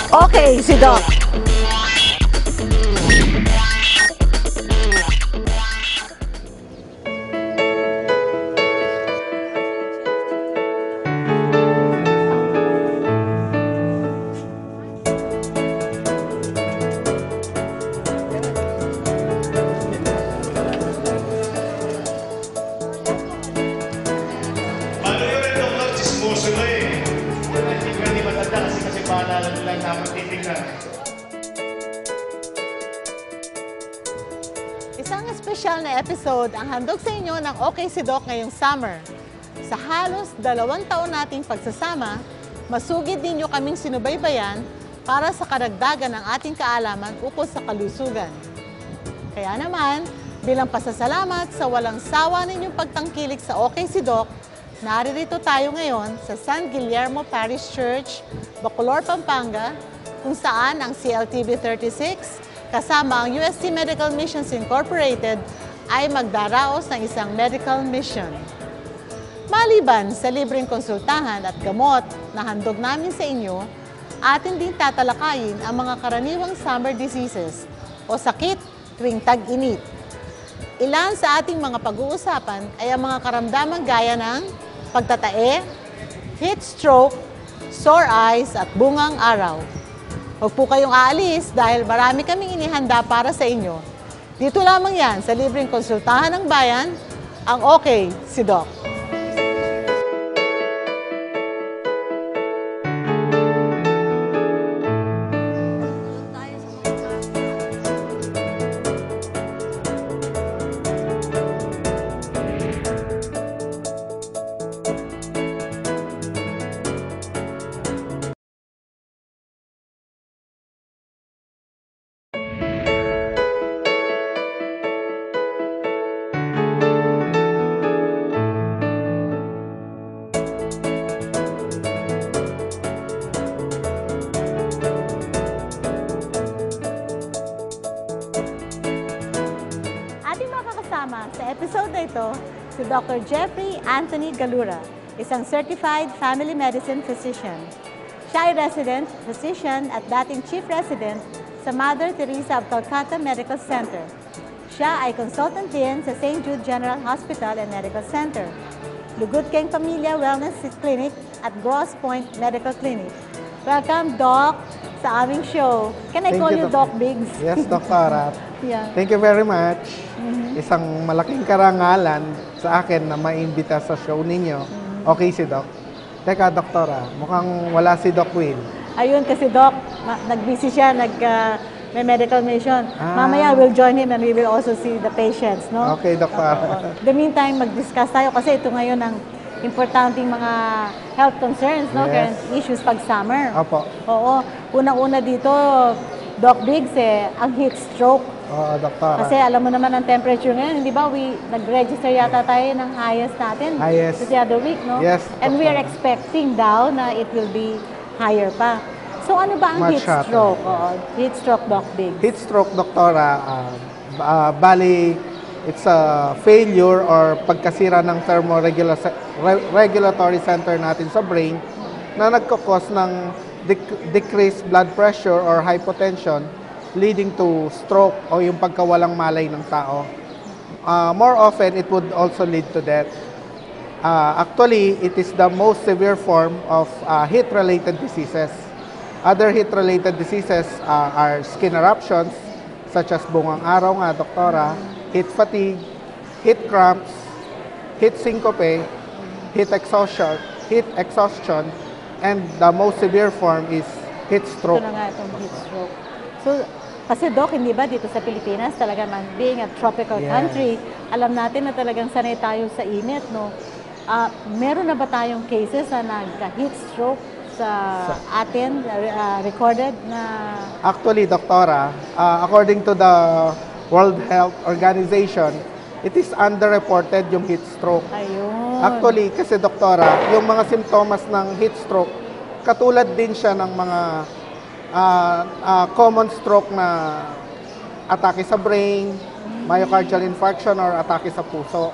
Okay, si Doc. Ano yun ang doktor? Chismoso na eh. Hindi ka di matanda kasi paalala nila dapat titignan. Isang espesyal na episode ang handog sa inyo ng Okay si Doc ngayong summer. Sa halos 2 taon nating pagsasama, masugid ninyo kaming sinubaybayan para sa karagdagan ng ating kaalaman ukol sa kalusugan. Kaya naman, bilang pasasalamat sa walang sawa ninyong pagtangkilik sa Okay si Doc, naririto tayo ngayon sa San Guillermo Parish Church, Bacolor, Pampanga, kung saan ang CLTV 36 kasama ang UST Medical Missions Incorporated ay magdaraos ng isang medical mission. Maliban sa libreng konsultahan at gamot na handog namin sa inyo, atin ding tatalakayin ang mga karaniwang summer diseases o sakit tuwing tag-init. Ilan sa ating mga pag-uusapan ay ang mga karamdaman gaya ng pagtatae, heat stroke, sore eyes at bungang araw. Huwag po kayong aalis dahil marami kaming inihanda para sa inyo. Dito lamang yan sa libreng konsultahan ng bayan, ang Okay si Doc. Sa episode na ito, si Dr. Jeffrey Anthony Galura, isang certified family medicine physician. Siya ay resident physician at dating chief resident sa Mother Teresa of Calcutta Medical Center. Siya ay consultant din sa St. Jude General Hospital and Medical Center, Lugod Keng Pamilya Wellness Clinic at Grosse Point Medical Clinic. Welcome, Doc, sa aming show. Can I call you Doc Biggs? Yes, Dr. Yeah. Thank you very much. Isang malaking karangalan sa akin na maimbita sa show ninyo. Okay si Doc. Teka, Doktora, mukhang wala si Doc Will. Ayun, kasi Doc, nag-busy siya, may medical mission. Mamaya, we'll join him and we will also see the patients, no? Okay, Doktora. In the meantime, mag-discuss tayo kasi ito ngayon ang importanteng mga health concerns, no? Yes. Current issues pag summer. Opo. Oo. Unang-una dito, Doc Biggs, ang heat stroke. Oo, Doktora. Kasi alam mo naman ang temperature ngayon, hindi ba? Nag-register yata tayo ng highest natin. Highest. The other week, no? Yes, And we are Doktora. expecting daw na it will be higher pa. So ano ba ang Much heat hotter. stroke? Oo, heat stroke, Doc Biggs. Heat stroke, Doktora, bali, it's a failure or pagkasira ng thermoregulatory center natin sa brain na nagkakos ng decreased blood pressure or hypotension leading to stroke o yung pagkawalang malay ng tao. More often, it would also lead to death. Actually, it is the most severe form of heat-related diseases. Other heat-related diseases are skin eruptions, such as bungang araw nga, Doktora, heat fatigue, heat cramps, heat syncope, heat exhaustion, and the most severe form is heat stroke. Ito na nga itong heat stroke. So, Kasi Doc, hindi ba dito sa Pilipinas talaga man, being a tropical Yes. country, alam natin na talagang sanay tayo sa init, no? Meron na ba tayong cases na nagka-heat stroke sa atin, recorded na? Actually, doktora, according to the World Health Organization, it is underreported yung heat stroke. Ayun. Actually, kasi doktora, yung mga simptomas ng heat stroke, katulad din siya ng mga common stroke na atake sa brain, myocardial infarction, or atake sa puso.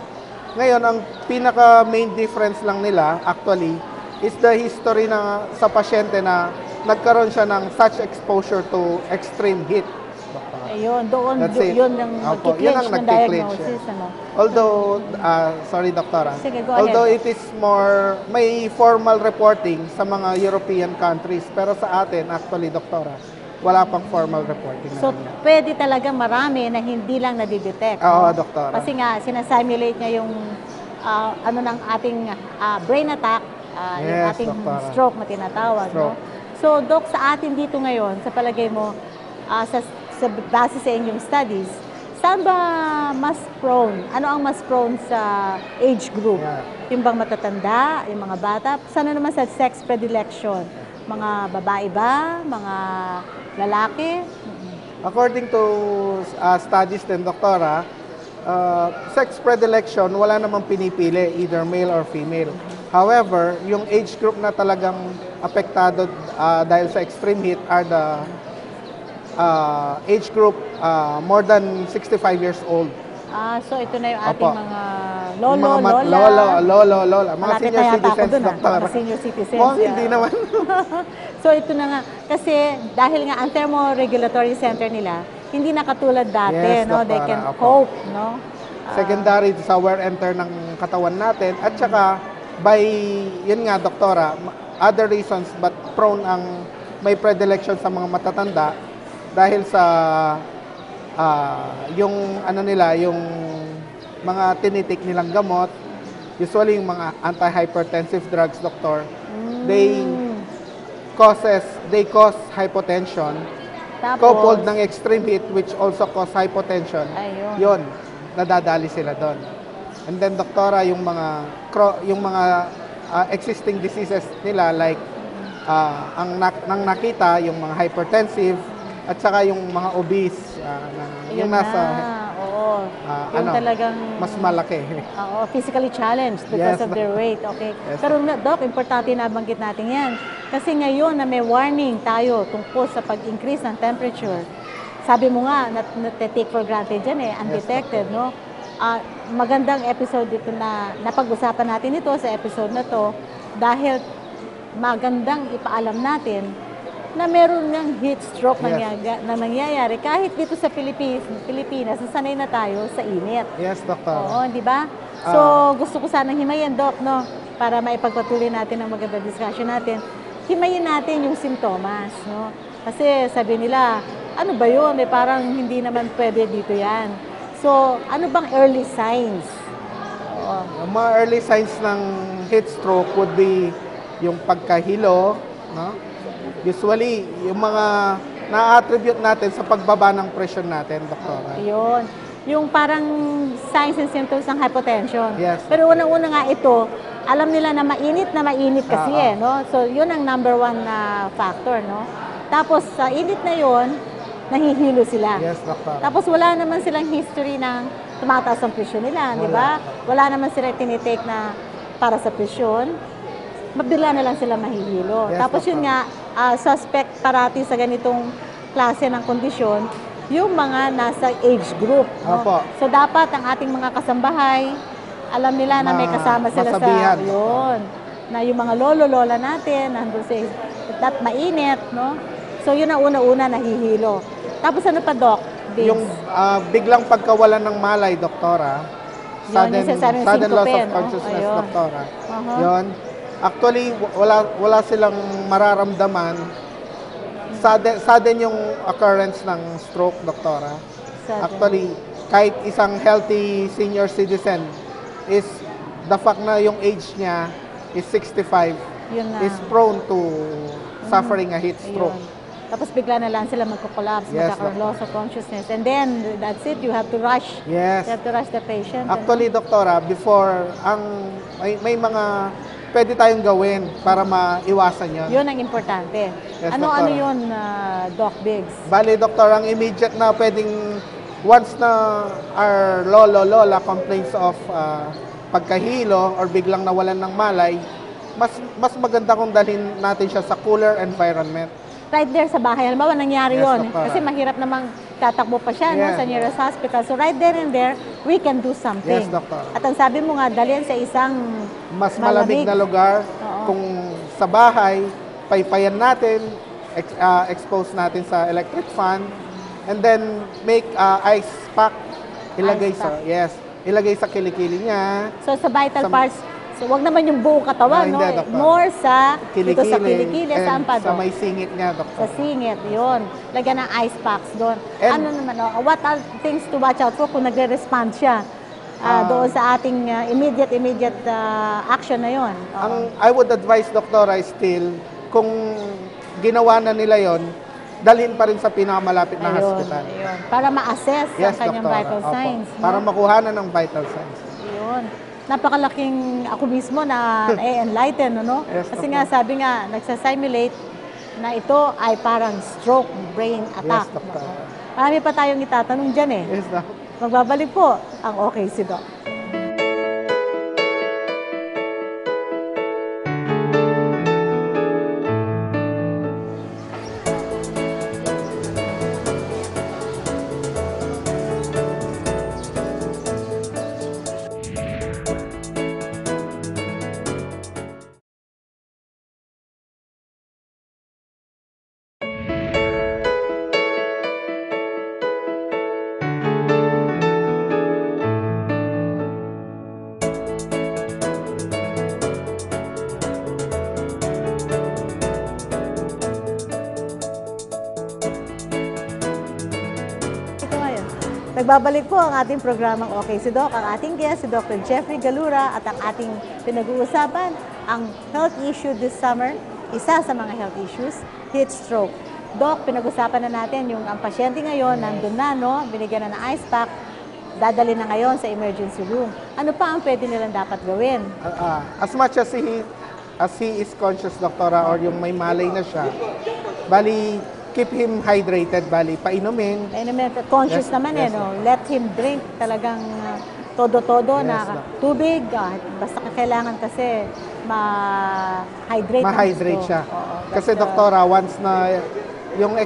Ngayon, ang pinaka main difference lang nila, actually, is the history na sa pasyente na nagkaroon siya ng such exposure to extreme heat. Doktora. Ayun, doon, That's it. yun ang Opo, yun ang magkiklinch ng nagkiklinch, diagnosis, ano? Although, sorry doktora, Sige, go although ahead. it is more, may formal reporting sa mga European countries, pero sa atin, actually doktora, wala pang formal reporting. So, na ganyan. pwede talaga marami na hindi lang nadidetect. Oo, no? doktora. Kasi nga, sinasimulate niya yung ano ng ating brain attack, yung Yes, ating doktora. stroke na tinatawag. No? Stroke. So, Doc, sa atin dito ngayon, sa palagay mo, sa base sa inyong studies, saan ba mas prone? Ano ang mas prone sa age group? Yeah. Yung bang matatanda, yung mga bata? Sana naman sa sex predilection? Mga babae ba? Mga lalaki? According to studies din, doktora, sex predilection, wala namang pinipili, either male or female. However, yung age group na talagang apektado dahil sa extreme heat are the age group more than 65 years old. So ito na yung ating Opo. mga Yung lolo, mga lola. lola. Mga Malapit senior na yata ako citizens, dun, doktora. mga senior citizens. Oh, yeah. hindi naman. So ito na nga, kasi dahil nga ang thermoregulatory center nila, hindi na katulad dati, Yes, no? They doktora, can opo. cope, no? Secondary sa wear and tear ng katawan natin. At saka, by, yun nga, doktora, other reasons, but prone ang may predilection sa mga matatanda dahil sa yung ano nila, yung mga tinitik nilang gamot, usually yung mga anti-hypertensive drugs, doktor, they cause hypotension, Tapos, coupled ng extreme heat which also cause hypotension. Ayun. Yun, nadadali sila doon. And then doktora, yung mga existing diseases nila like nang nakita yung mga hypertensive at saka yung mga obese yung yun nasa na, oo. Yung ano, talagang mas malaki. Oo, physically challenged because Yes, of their weight. Okay. Yes, Pero Doc, importante na banggit natin yan. Kasi ngayon na may warning tayo tungkol sa pag-increase ng temperature. Sabi mo nga, take for granted yan undetected, no? Magandang episode dito na napag-usapan natin ito sa episode na to dahil magandang ipaalam natin na meron ng heat stroke Yes. na nangyayari kahit dito sa Pilipinas, sanay na tayo sa init. Yes, doktor. Oo, di ba? So, gusto ko sanang himayin, Doc, no? Para maipagpatuloy natin ang magandang discussion natin. Himayin natin yung simptomas, no? Kasi sabi nila, ano ba yun? Parang hindi naman pwede dito yan. So, ano bang early signs? Oo. Yung mga early signs ng heat stroke would be yung pagkahilo, no? Usually, yung mga na-attribute natin sa pagbaba ng pressure natin, doktora. Yun. Yung parang signs and symptoms ng hypotension. Yes. Pero unang-una nga ito, alam nila na mainit kasi no? So, yun ang number one na factor, no? Tapos, sa init na yun, nahihilo sila. Yes, doktora. Tapos, wala naman silang history ng tumataas ang presyon nila, di ba? Wala naman sila tinitake na para sa presyon. Mabila na lang sila mahihilo. Yes, Tapos, yun nga, suspect parati sa ganitong klase ng kondisyon, yung mga nasa age group. No? Opo. So, dapat ang ating mga kasambahay, alam nila na may kasama sila masabihan. sa yun. Na yung mga lolo-lola natin, nandun sa that mainit, no? So, yun ang una-una nahihilo. Tapos ano pa, Doc? Vince? Yung biglang pagkawalan ng malay, doktora. Yun, yung sinasabi ng Sudden loss syncope, of no? consciousness, Ayun. doktora. Uh-huh. Yun. Actually, wala silang mararamdaman. Sudden yung occurrence ng stroke, doktora. Sudden. Actually, kahit isang healthy senior citizen is the fact na yung age niya is 65 Yun na. is prone to suffering a heat stroke. Ayun. Tapos bigla na lang sila magko-collapse, Yes, magkakaroon Doctor. loss of consciousness. And then, that's it. You have to rush. Yes. You have to rush the patient. Actually, doktora, before, may mga pwede tayong gawin para maiwasan yon. Yun ang importante. Yes, Ano-ano Doctor. yun, Doc Biggs? Bali, doktor, ang immediate na pwedeng, once na our lola complains of pagkahilo or biglang nawalan ng malay, mas maganda kung dalhin natin siya sa cooler environment. Right there sa bahay. Halimbawa, nangyari Yes, yun. Doctor. Kasi mahirap namang tatakbo pa siya no, Yes. sa nearest hospital. So right there and there, we can do something. Yes, Doctor. At ang sabi mo nga, dalhin sa isang Mas malamig na lugar. Oo. Kung sa bahay, paypayan natin, expose natin sa electric fan, and then make ice pack. Ilagay Ice sa, pack. yes, ilagay sa kilikili niya. So sa vital Sa- parts, so wag naman yung buong katawan, no? Hindi, Doctor. More sa dito sa Kilikili. kilikili, and saan pa sa doon? may singit niya, Sa doktor. singit, yun. Lagyan ng ice packs doon. And- Ano naman, what are things to watch out for kung nagre-respond siya doon sa ating immediate action na yun? Oo. Ang I would advise, doktora, is still, kung ginawa na nila yon, dalhin pa rin sa pinakamalapit na hospital. Ayun. Para ma-assess ang kanyang doktora. vital Opo. signs. No? Para makuha na ng vital signs. Yun. Napakalaking ako mismo na enlighten, no? Yes, Kasi Doctor. nga, sabi nga, nagsasimulate na ito ay parang stroke brain attack. Yes, Doctor. No? Marami pa tayong itatanong dyan eh. Yes, doc. Magbabalik po ang Okay si Doc. Ito ngayon. Nagbabalik po ang ating programang Okay si Doc. Ang ating guest, si Dr. Jeffrey Galura, at ang ating pinag-uusapan, ang health issue this summer, isa sa mga health issues, heat stroke. Doc, pinag-usapan na natin yung ang pasyente ngayon, nandun na, no? Binigyan na ng ice pack, dadali na ngayon sa emergency room. Ano pa ang pwede nilang dapat gawin? As much as he is conscious, doktora, or yung may malay na siya, bali, keep him hydrated, bali, painumin. Conscious Yes, naman yes, no? Let him drink talagang todo-todo Yes, na Doc. tubig. Basta kailangan kasi ma-hydrate. ang Ma-hydrate gusto. siya. Oo, Kasi, that's, doktora, once na yung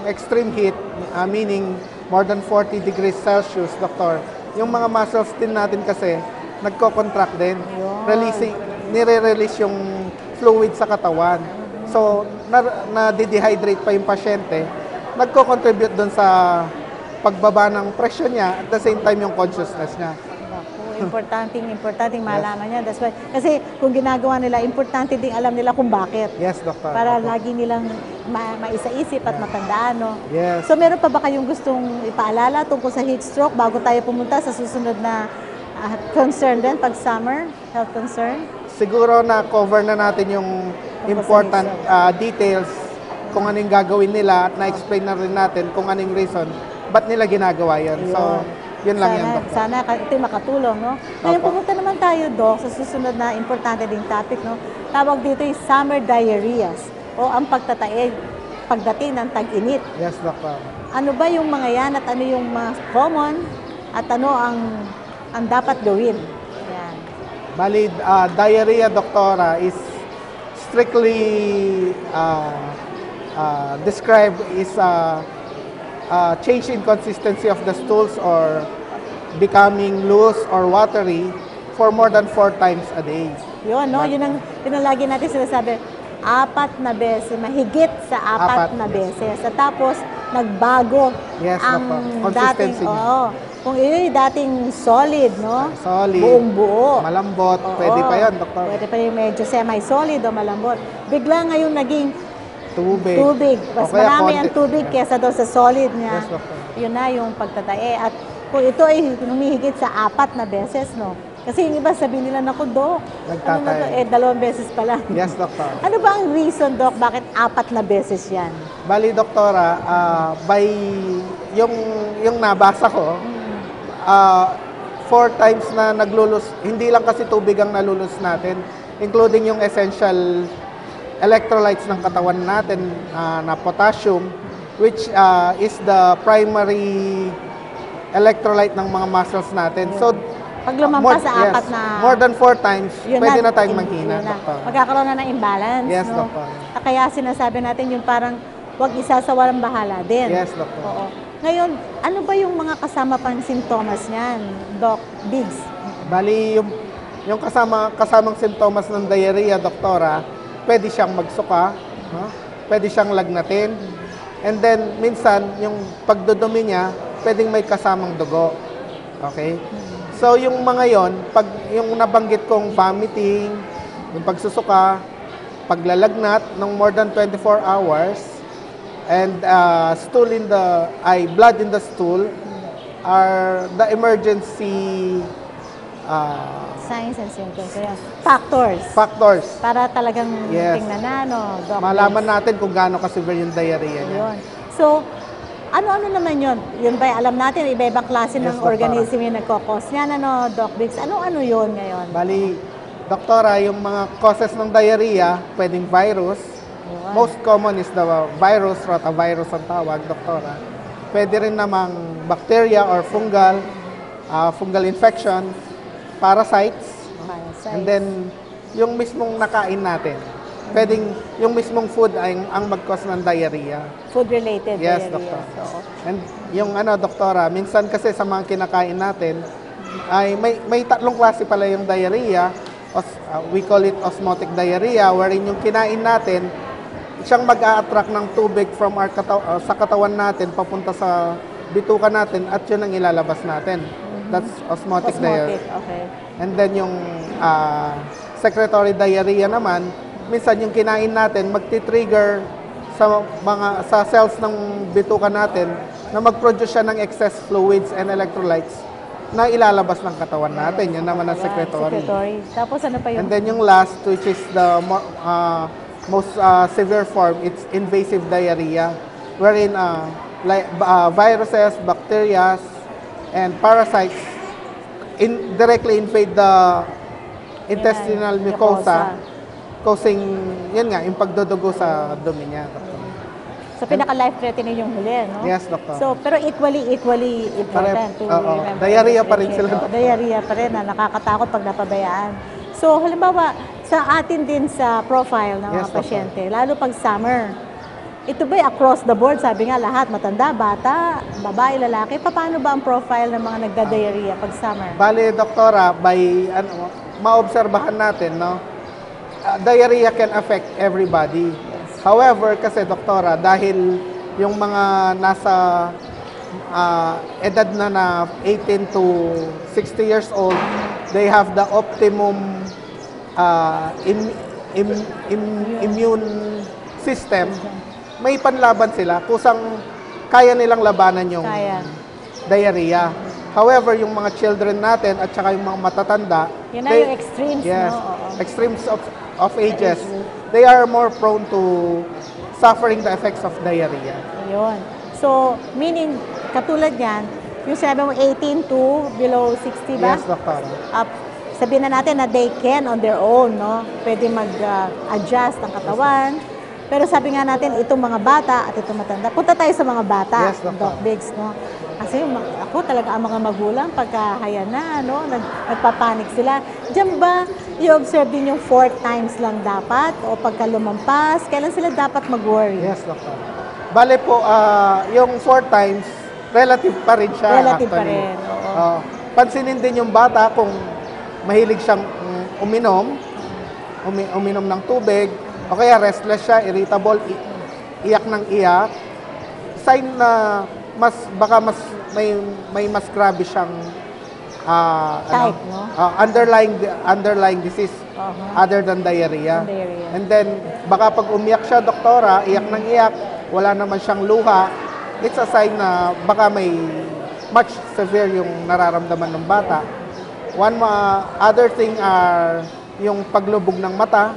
extreme heat, meaning more than 40 degrees Celsius, doktor, yung mga muscles din natin kasi, nagko-contract din. Nire-release yung fluid sa katawan. So, na-dehydrate pa yung pasyente, nagko-contribute doon sa pagbaba ng pressure niya, at the same time yung consciousness niya. importanteng malaman niya. That's why, kasi kung ginagawa nila, importante din alam nila kung bakit. Yes, doktor. Para Opo. lagi nilang maisa-isip at matandaan, no? Yes. So, meron pa ba kayong gustong ipaalala tungkol sa heat stroke bago tayo pumunta sa susunod na concern din pag summer? Health concern? Siguro na cover na natin yung important details kung anong gagawin nila, at na-explain na rin natin kung anong reason ba't nila ginagawa yun. So, yun lang yan, doktor. Sana ito makatulong, no? Ngayon, Opo. pumunta naman tayo, Doc, sa susunod na importante ding topic, no? Tawag dito yung summer diarrheas o ang pagtatae pagdating ng tag-init. Yes, doktor. Ano ba yung mga yan at ano yung mga common at ano ang dapat gawin? Yan. Bali, diarrhea, doktora, is strictly described is change in consistency of the stools or becoming loose or watery for more than 4 times a day. Yun, no? Yun ang lagi natin sinasabi. 4 na beses, mahigit sa 4 na Yes. beses. At tapos, nagbago Yes, ang Doctor. dating, Consistency niya. kung yun yung dating solid, no? Solid, Buong buo. malambot, Oo. pwede pa yan, doktor. Pwede pa yung medyo semi-solid o malambot. Bigla ngayon naging Tubig. tubig. Mas O kaya marami konti. ang tubig kesa doon sa solid niya. Yes, Doctor. Yun na yung pagtatae. At kung ito ay humihigit sa 4 na beses, no? Kasi yung iba sabihin nila, naku, Dok, ano na to? Nagtatae. 2 beses pa lang. Yes, doktor. Ano ba ang reason, Doc, bakit 4 na beses yan? Bali, doktora, by yung nabasa ko, 4 times na naglulus, hindi lang kasi tubig ang nalulus natin, including yung essential electrolytes ng katawan natin na potassium, which is the primary electrolyte ng mga muscles natin. So, Pag lumampas sa apat na... more than 4 times, yun pwede na tayong yun manghina, na. doktor. Magkakaroon na ng imbalance, Yes, no? doktor. Kaya sinasabi natin yung parang huwag isa sa walang bahala din. Yes, doktor. Oo. Ngayon, ano ba yung mga kasama pang sintomas niyan, Doc Biggs? Bali, yung kasamang sintomas ng diarrhea, doktora, pwede siyang magsuka, no? Pwede siyang lagnatin, and then, minsan, yung pagdudumi niya, pwedeng may kasamang dugo. Okay? So, yung mga yon, pag yung nabanggit kong vomiting, yung pagsusuka, paglalagnat ng more than 24 hours, and blood in the stool are the emergency Signs and symptoms. Kaya, factors. factors. Para talagang Yes. tingnan na, no, Doc Malaman Biggs? natin kung gaano ka-severe yung diarrhea niya. Ayun. So, ano-ano naman yun? Yun ba, alam natin, iba-ibang klase Yes, ng doktora. organism yung nagkakos niyan, ano, Doc Biggs? Ano-ano yun ngayon? Bali, doktora, yung mga causes ng diarrhea, pwedeng virus. Ayun. Most common is the virus, rotavirus ang tawag, doktora. Pwede rin namang bacteria or fungal infection, parasites, Parasites. and then yung mismong nakain natin. Pwedeng yung mismong food ang mag-cause ng diarrhea. Food-related Yes, diarrhea. doktor. So, And yung doktora, minsan kasi sa mga kinakain natin, ay may tatlong klase pala yung diarrhea. We call it osmotic diarrhea, wherein yung kinain natin, siyang mag-a-attract ng tubig from sa katawan natin papunta sa bituka natin at yun ang ilalabas natin. That's osmotic diarrhea. okay. And then yung secretory diarrhea naman, minsan yung kinain natin magti-trigger sa cells ng bituka natin na mag-produce siya ng excess fluids and electrolytes na ilalabas ng katawan natin. Yun naman ang secretory. Tapos ano pa And yung... then yung last, which is the most severe form, it's invasive diarrhea, wherein viruses, bacteria, and parasites directly invade the intestinal mucosa, causing, yun nga, yung pagdudugo sa dumi niya. So, pinaka-life-threatening yung huli, no? Yes, doktor. So, pero equally important to Oo. remember. Diarrhea pa rin sila. Diarrhea pa rin, na nakakatakot pag napabayaan. So, halimbawa, sa atin din sa profile ng mga Yes, doktor. pasyente, lalo pag summer, ito ba'y across the board? Sabi nga lahat, matanda, bata, babae, lalaki. Paano ba ang profile ng mga nagda-diarrhea pag summer? Bale, doktora, maobserbahan natin, no? Diarrhea can affect everybody. However, kasi doktora, dahil yung mga nasa edad na 18 to 60 years old, they have the optimum immune system. May panlaban sila, kusang kaya nilang labanan yung diarrhea. However, yung mga children natin at saka yung mga matatanda, Yun na yung extremes, yes, no? Oo. extremes of ages, they are more prone to suffering the effects of diarrhea. Ayun. So, meaning, katulad yan, yung sinabi mo 18 to below 60 ba? Yes, doktor. Sabihin na natin na they can on their own, no? Pwede mag-adjust ang katawan. Pero sabi nga natin, itong mga bata at itong matanda. Punta tayo sa mga bata, Yes, doktor. Doc Biggs, no? Kasi ako talaga ang mga magulang, pagkahaya na, no? Nagpapanik sila. Diyan ba, i-observe din yung 4 times lang dapat? O pagka lumampas, kailan sila dapat mag-worry? Yes, doktor. Bale po, yung 4 times, relative pa rin siya. Relative pa actually. rin, oo. Pansinin din yung bata kung mahilig siyang uminom ng tubig, o kaya restless siya, irritable, iyak ng iyak. Sign na baka may mas grabe siyang Type, no? underlying disease other than diarrhea. Diarrhea. And then, baka pag umiyak siya, doktora, iyak ng iyak, wala naman siyang luha, it's a sign na baka may much severe yung nararamdaman ng bata. One other thing are yung paglubog ng mata.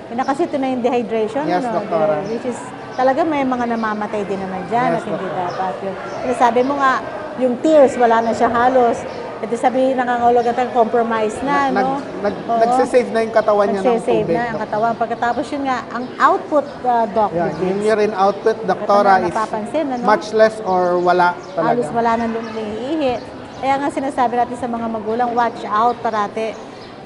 Kasi ito na yung dehydration, Yes, ano? doktora. Which is talaga may mga namamatay din naman dyan Yes, at hindi Dr. dapat yun. Kasi sabi mo nga, yung tears, wala na siya halos. Ito sabihin, nangangahulugan tayo, compromise na, no? Oo. Nagsisave na yung katawan niya ng Nagsisave tubig. na ang katawan. Pagkatapos yun nga, ang output, Doc, Yan, Big yung Bigs, urine output, ito doktora, na is napapansin, ano? much less or wala halos talaga. wala nang lumiihi. Kaya nga sinasabi natin sa mga magulang, watch out parate.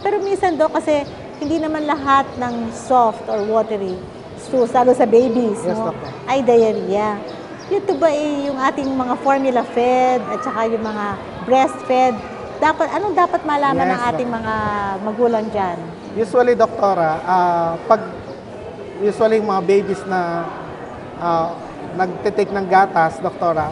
Pero minsan, Doc, kasi hindi naman lahat ng soft or watery stools, lalo sa babies, Yes, no, Doctor. ay diarrhea. Ito ba yung ating mga formula fed at saka yung mga breastfed? Anong dapat malaman Yes, ng ating mga magulang dyan? Usually, doktora, usually yung mga babies na nagtitake ng gatas, doktora,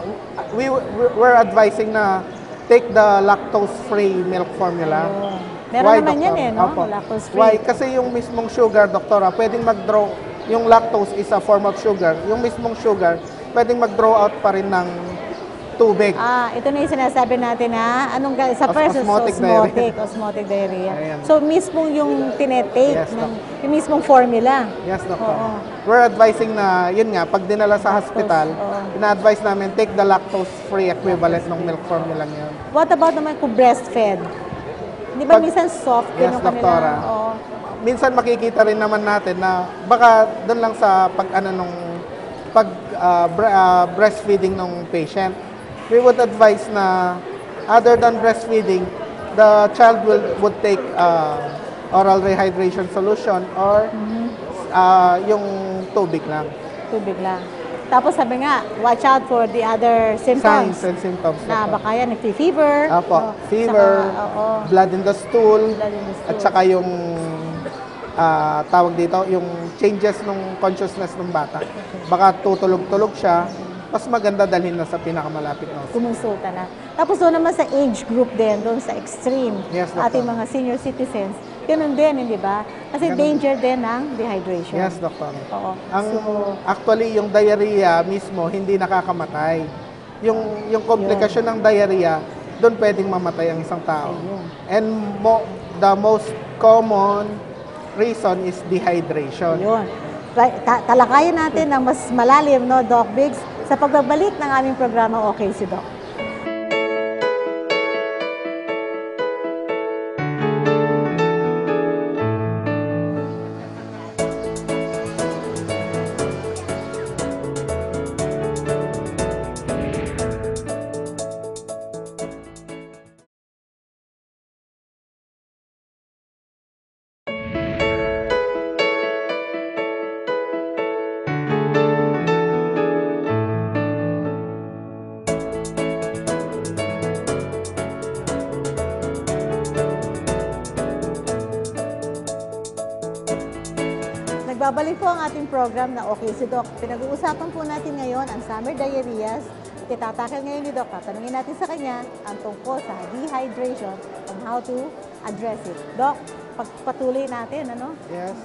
we're advising na take the lactose-free milk formula. Oh. Meron naman yan doktora? eh, no? Opo. Lactose-free. Why? Kasi yung mismong sugar, doktora, pwedeng mag-draw, yung lactose is a form of sugar. Yung mismong sugar, pwedeng mag-draw out pa rin ng tubig. Ito na yung sinasabi natin ha. Sa first is osmotic diarrhea. Ayan. So, mismong yung tinetake, Yes, Doc. yung mismong formula. Yes, doktor. Oo. We're advising na, yun nga, pag dinala sa hospital, oo. ina-advise namin, take the lactose-free equivalent ng milk formula yun. What about naman kung breastfed? Di ba minsan soft din Yes, yung kanila? doktora. Oo. Minsan makikita rin naman natin na baka doon lang sa breastfeeding ng patient. We would advise na other than breastfeeding, the child would take oral rehydration solution or yung tubig lang. Tubig lang. Tapos sabi nga, watch out for the other symptoms. Signs and symptoms. Na doktor. baka yan, nagfi-fever. Apo, Oo. fever, Saka, oo. blood in the stool, Blood in the stool. at saka yung tawag dito, yung changes ng consciousness ng bata. Baka tutulog-tulog siya, mas maganda dalhin na sa pinakamalapit na hospital. Kumonsulta na. Tapos doon naman sa age group din, doon sa extreme, Yes, Doctor. ating mga senior citizens, ganun din, hindi ba? Kasi Ganun. danger din ng dehydration. Yes, doktor. Oo. Actually, yung diarrhea mismo, hindi nakakamatay. Yung komplikasyon ng diarrhea, doon pwedeng mamatay ang isang tao. Ayun. And the most common reason is dehydration. Yun. Talakayan natin ng mas malalim, no, Doc Biggs, sa pagbabalik ng aming programa, Okay si Doc. Nagbabalik po ang ating program na Okay si Doc. Pinag-uusapan po natin ngayon ang summer diarrheas. Itatakil ngayon ni Doc. Tatanungin natin sa kanya ang tungkol sa dehydration and how to address it. Doc, pagpatuloy natin, ano? Yes.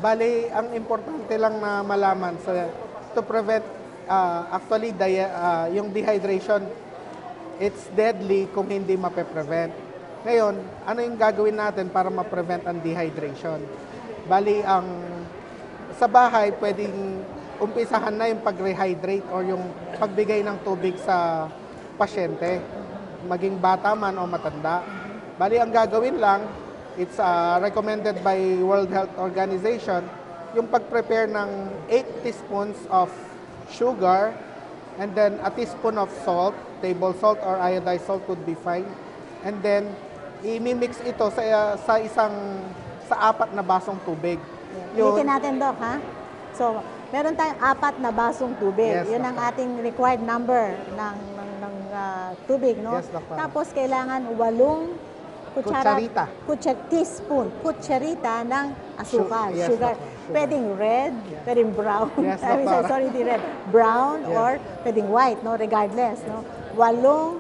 Bali, ang importante lang na malaman to prevent actually yung dehydration, it's deadly kung hindi mape-prevent. Ngayon, ano yung gagawin natin para ma-prevent ang dehydration? Bali, sa bahay, pwedeng umpisahan na yung pag-rehydrate or yung pagbigay ng tubig sa pasyente, maging bata man o matanda. Bali, ang gagawin lang, it's recommended by World Health Organization, yung pag-prepare ng 8 teaspoons of sugar and then a teaspoon of salt, table salt or iodized salt would be fine. And then, i-mix ito sa 4 na basong tubig. Ulitin natin, Doc, ha? So, meron tayong 4 na basong tubig. Yes, Yun ang Doctor. ating required number ng tubig, no? Yes, Doctor. Tapos, kailangan 8 Kutsarita. teaspoon, kutsarita ng asukal. Yes, sugar. Doctor. Sugar. Pwedeng red, pwedeng brown. Yes, I mean, Doctor. sorry, di red. Brown Yes. or pwedeng white, no? Regardless, no? 8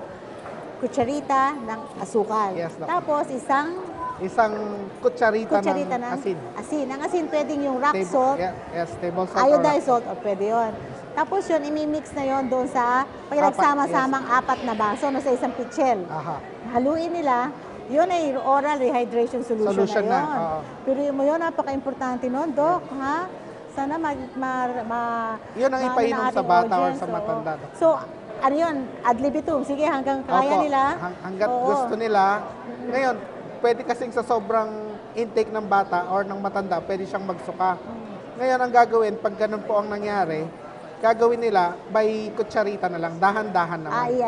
kutsarita ng asukal. Yes, Doctor. Tapos, isang Isang kutsarita kutsarita ng ng asin. asin. Ang asin pwedeng yung rock salt, Yes, table salt. iodized salt, o pwede yun. Tapos yun, imimix na yun doon sa, pag nagsama-samang 4 na baso no, sa isang pitchel. Aha. Haluin nila, yun ay oral rehydration solution Solution na na, yun. oo. Pero mo yun, napaka-importante nun, Doc, ha? Sana Yun ang maano ipainom ng sa ating bata or audience, sa oo. matanda. So, ano yun? Ad libitum. Sige, hanggang kaya Opo, nila. hanggat Oo. gusto nila. Ngayon, pwede kasing sa sobrang intake ng bata or ng matanda, pwede siyang magsuka. Ngayon, ang gagawin, pag ganun po ang nangyari, gagawin nila by kutsarita na lang, dahan-dahan naman. Ay,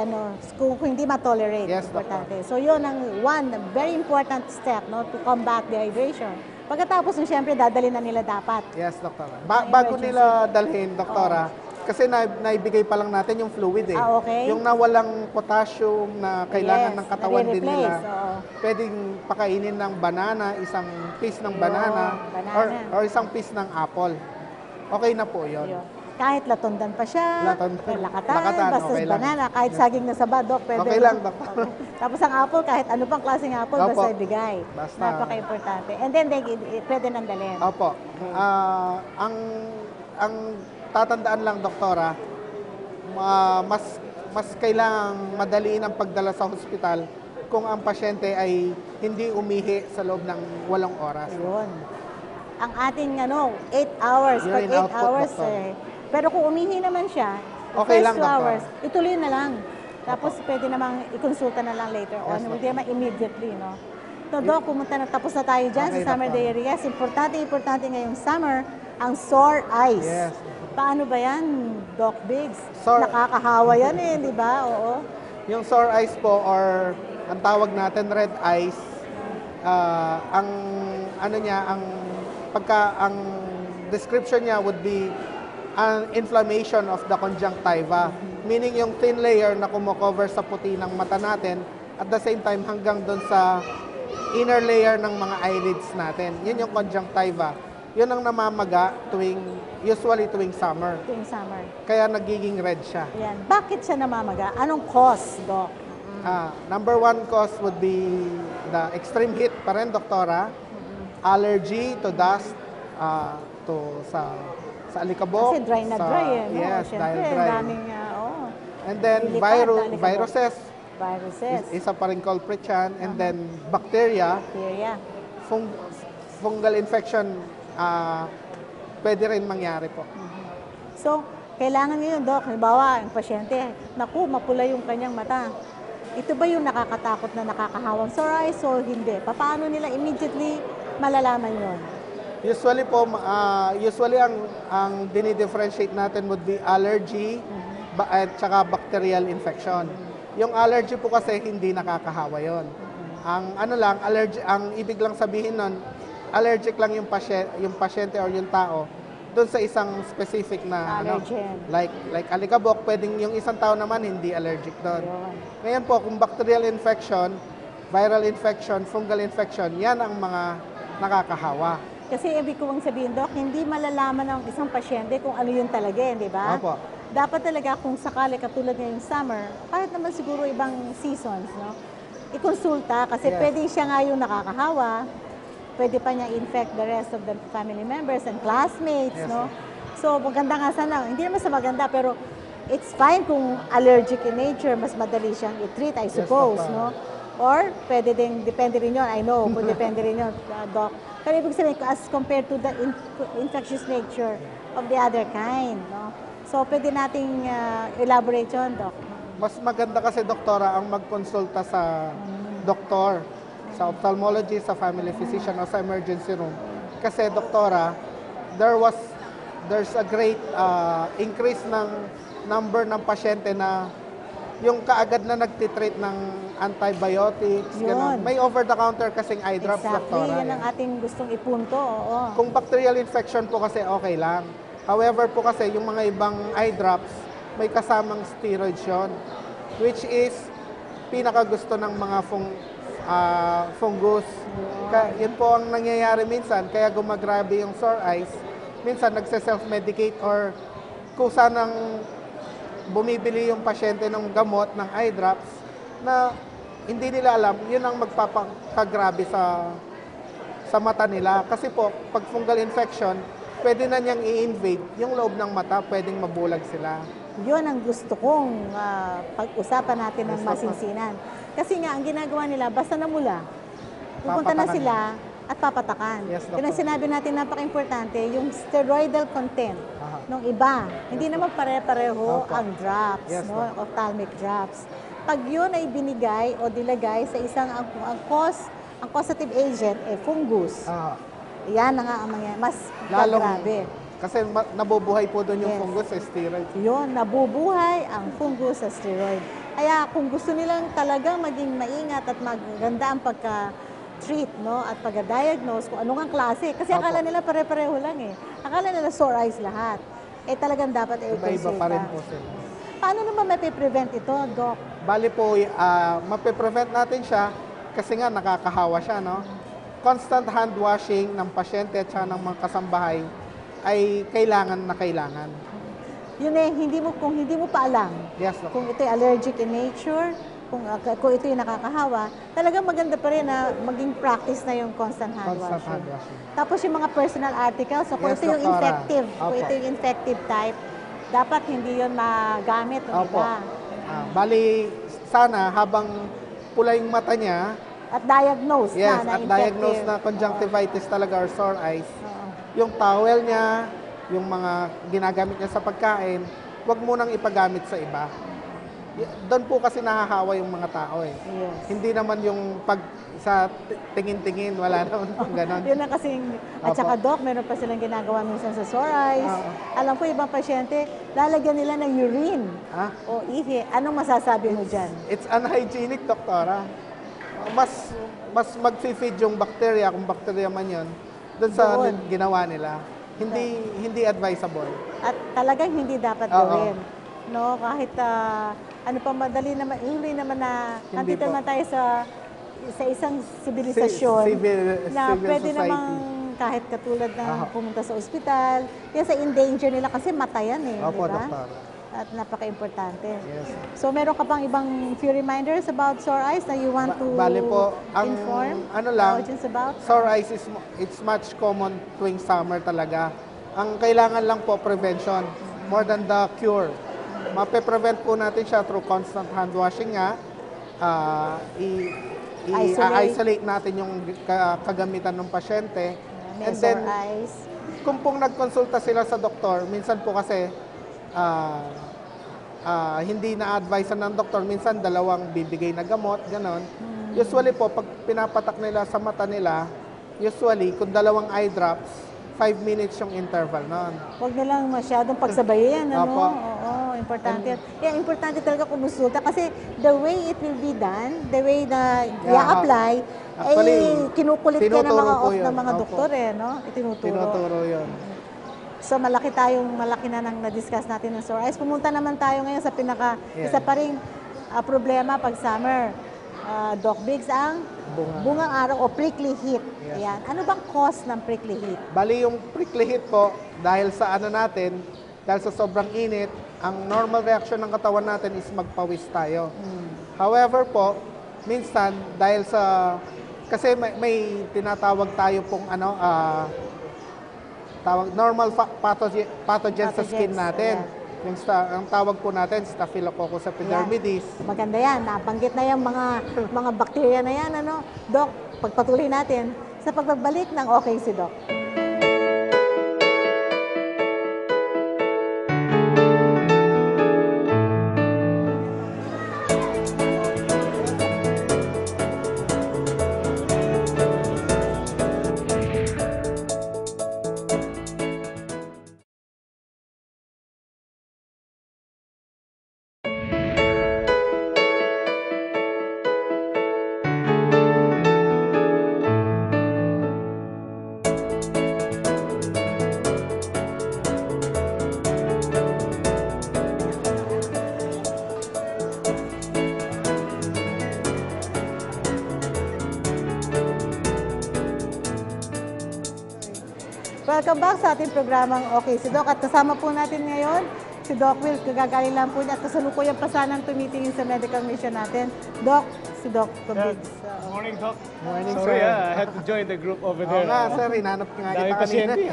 kung hindi ma-tolerate. Yes, Importante. So, yun ang one very important step, no, to combat dehydration. Pagkatapos, siyempre, dadali na nila dapat. Yes, doktora. Ang Bago emergency. nila dalhin, doktora, kasi naibigay pa lang natin yung fluid eh. Ah, okay. Yung nawalang potassium na kailangan Yes, ng katawan din nare-replace, nila. oo. Pwedeng pakainin ng banana, isang piece ng Yun, banana, banana. or isang piece ng apple. Okay na po yun. Yun. Kahit latundan pa siya, Latundan. or lakatan, Lakatan, basta okay lang. banana, kahit saging na saba, Dok, pwede. Okay lang, Doktor. Okay. Tapos ang apple, kahit ano pang klaseng apple, Opo. basta ibigay. Basta. Napaka-importante. And then, pwede nang dalhin. Opo. Ang tatandaan lang, doktora, mas kailangang madaliin ang pagdala sa hospital kung ang pasyente ay hindi umihi sa loob ng 8 oras. Ayun. Ang ating 8 hours, pag Urine 8 output, hours Doktor. Pero kung umihi naman siya, Okay first lang, 2 Doktor. hours, ituloy na lang. Tapos pwede namang i-consulta na lang later on. Yes, Hindi naman immediately, no? So, Doc, pumunta na, tapos na tayo dyan Okay, sa summer Doktor. diarrhea. Importante ngayong summer, ang sore eyes. Yes. Paano ba yan, Doc Biggs? Sore- Nakakahawa yan di ba? Oo. Yung sore eyes po or ang tawag natin red eyes, ang description niya would be an inflammation of the conjunctiva. Meaning yung thin layer na kumocover sa puti ng mata natin at the same time hanggang doon sa inner layer ng mga eyelids natin. Yun yung conjunctiva. Yun ang namamaga usually tuwing summer. Tuwing summer. Kaya nagiging red siya. Yan. Bakit siya namamaga? Anong cause, Doc? Number one cause would be the extreme heat pa rin, doktora. Allergy to dust, sa alikabok. Kasi dry na sa- dry no? Yes, Siyempre, dahil ang dry. daming, And then lilipad na alikabok. viruses, viruses, isa pa rin culprit yan. And then bacteria, bacteria. fungal infection, pwede rin mangyari po. So, kailangan ngayon, Doc, halimbawa, ang pasyente, naku, mapula yung kanyang mata. Ito ba yung nakakatakot na nakakahawang sore eyes o hindi? Paano nila immediately malalaman yon? Usually po, ang dinidifferentiate natin would be allergy at saka bacterial infection. Yung allergy po kasi hindi nakakahawa yon. Ang ibig lang sabihin nun, allergic lang yung pasyente or yung tao doon sa isang specific na Allergen. like alikabok, pwedeng yung isang tao naman hindi allergic doon. Yun. Ngayon po, kung bacterial infection, viral infection, fungal infection, yan ang mga nakakahawa. Kasi ibig kong sabihin, Doc, hindi malalaman ng isang pasyente kung ano yun talaga, di ba? Opo. Dapat talaga kung sakali katulad ngayong summer, kahit naman siguro ibang seasons, no? I-consulta kasi Yes. pwede siya nga yung nakakahawa, pwede pa niya infect the rest of the family members and classmates, Yes, no? So, maganda nga sana, hindi naman sa maganda, pero it's fine kung allergic in nature, mas madali siyang i-treat, I suppose, Papa. no? Or, pwede din, depende rin yun, I know, kung depende rin yun, Doc. Pero ibig sabihin, as compared to the infectious nature of the other kind, no? So, pwede nating elaborate yun, Doc. Mas maganda kasi, doktora, ang magkonsulta sa doktor, sa ophthalmologist, sa family physician, o sa emergency room. Kasi, doktora, there's a great increase ng number ng pasyente na yung kaagad na nagtitreat ng antibiotics, Yun. ganun. May over-the-counter kasing eye drops, Exactly, doktora. yan ang ating gustong ipunto, oo. Kung bacterial infection po kasi okay lang. However po kasi yung mga ibang eye drops, may kasamang steroids yun. Which is pinakagusto ng mga fungus. Yun po ang nangyayari minsan, kaya gumagrabe yung sore eyes. Minsan nagse-self-medicate or kung sanang bumibili yung pasyente ng gamot, ng eye drops, na hindi nila alam, yun ang magpapakagrabe sa mata nila. Kasi po, pag fungal infection, pwede na niyang i-invade yung loob ng mata, pwedeng mabulag sila. Yun ang gusto kong pag-usapan natin ng Gusto ko. masinsinan. Kasi nga, ang ginagawa nila, basta namula, pupunta na Papatakan sila, at papatakan. Yes, Yun ang Dr. sinabi natin, napaka-importante, yung steroidal content ng iba. Hindi naman pare-pareho Opo. ang drops, Yes, no? Dr. Ophthalmic drops. Pag yun ay binigay o dilagay sa isang, ang causative agent, fungus. Ah, Yan na nga ang mas lalong, grabe. kasi nabubuhay po doon yung Yes. fungus sa steroid. Yun, nabubuhay ang fungus sa steroid. Kaya kung gusto nilang talagang maging maingat at maganda ang pagka-treat, no, at pagka-diagnose kung anong ang klase. Kasi Opo. akala nila pare-pareho lang eh. Akala nila sore eyes lahat. Eh talagang dapat Iba-iba pa rin po sila. Paano naman may-prevent ito, Doc? Bali po, mape-prevent natin siya kasi nga nakakahawa siya, no? Constant hand washing ng pasyente at ng mga kasambahay ay kailangan na kailangan. Yun eh, kung hindi mo pa alam Yes, Dr. kung ito ay allergic in nature, kung ito yung nakakahawa, talagang maganda pa rin na maging practice na yung constant hand Constant washing. hand washing. Tapos yung mga personal articles, so kung Yes, ito yung Doktora. infective, kung Opo. ito yung infective type, dapat hindi yun magamit ng Opo. iba. Bali, sana habang pula yung mata niya, At diagnose yes, na at diagnose infective. na conjunctivitis talaga or sore eyes, Oo. yung towel niya, yung mga ginagamit niya sa pagkain, huwag munang ipagamit sa iba. Doon po kasi nahahawa yung mga tao eh. Yes. Hindi naman yung pag sa tingin-tingin, wala naman ganon. Yun na kasing, at Opo. saka Doc, meron pa silang ginagawa minsan sa sore eyes. Oo. Alam ko, ibang pasyente, lalagyan nila ng urine Ah, o ihi. Anong masasabi mo dyan? it's unhygienic, doktora. Mas mag-feed yung bacteria, kung bacteria man yun, doon sa Doon. ginawa nila. Hindi advisable. At talagang hindi dapat Oo. gawin. No, kahit ano pa madali naman, huli naman na Hindi nandito po. naman tayo sa isang sibilisasyon na Civil pwede society. namang kahit katulad ng Aha. pumunta sa ospital, kaya sa endanger nila kasi mata yan eh, Opo, di ba? doktor. At napaka-importante. Yes. So meron ka pang ibang few reminders about sore eyes na you want to Bali po, ang inform ano lang, audience about? sore eyes it's much common tuwing summer talaga. Ang kailangan lang po prevention more than the cure. Mape-prevent po natin siya through constant hand washing nga. I-isolate natin yung kagamitan ng pasyente. May And then, sore eyes. kung pong nagkonsulta sila sa doktor, minsan po kasi hindi na-advise ng doktor, minsan dalawang bibigay na gamot, ganon. Usually po, pag pinapatak nila sa mata nila, usually, kung dalawang eye drops, 5 minutes yung interval nun. Huwag nilang masyadong pagsabayan, ano? Opo. Oo, importante yan. Kaya importante talaga kumonsulta kasi the way it will be done, the way na i-apply, Actually, kinukulit ka ng tinuturo mga po yun. ng mga Opo. doktor no? Itinuturo. Tinuturo yun. So malaki na nang na-discuss natin ng sore eyes. Pumunta naman tayo ngayon sa Yeah. isa pa ring problema pag summer. Doc Biggs, ang bungang araw o prickly heat. Yes. Ayan. Ano bang cause ng prickly heat? Bali yung prickly heat po, dahil sa dahil sa sobrang init, ang normal reaction ng katawan natin is magpawis tayo. However po, minsan, dahil kasi may tinatawag tayo pong normal pathogen sa skin Pathogens, natin. ayan. Ang tawag po natin, Staphylococcus epidermidis. Maganda yan. Nabanggit na yung mga bakterya na yan. Ano? Doc, pagpatuloy natin sa pagbabalik ng Okay si Doc. Welcome back sa ating programang Okay si Doc. At kasama po natin ngayon si Doc Will. Kagagaling lang po niya at kasalukuyan pa sanang tumitingin sa medical mission natin. Doc, si Doc Biggs. Good morning, Doc. Morning, Sorry, sir. I had to join the group over Oo there. nga, sir, hinanap nga Dami kita kanina. pasyente.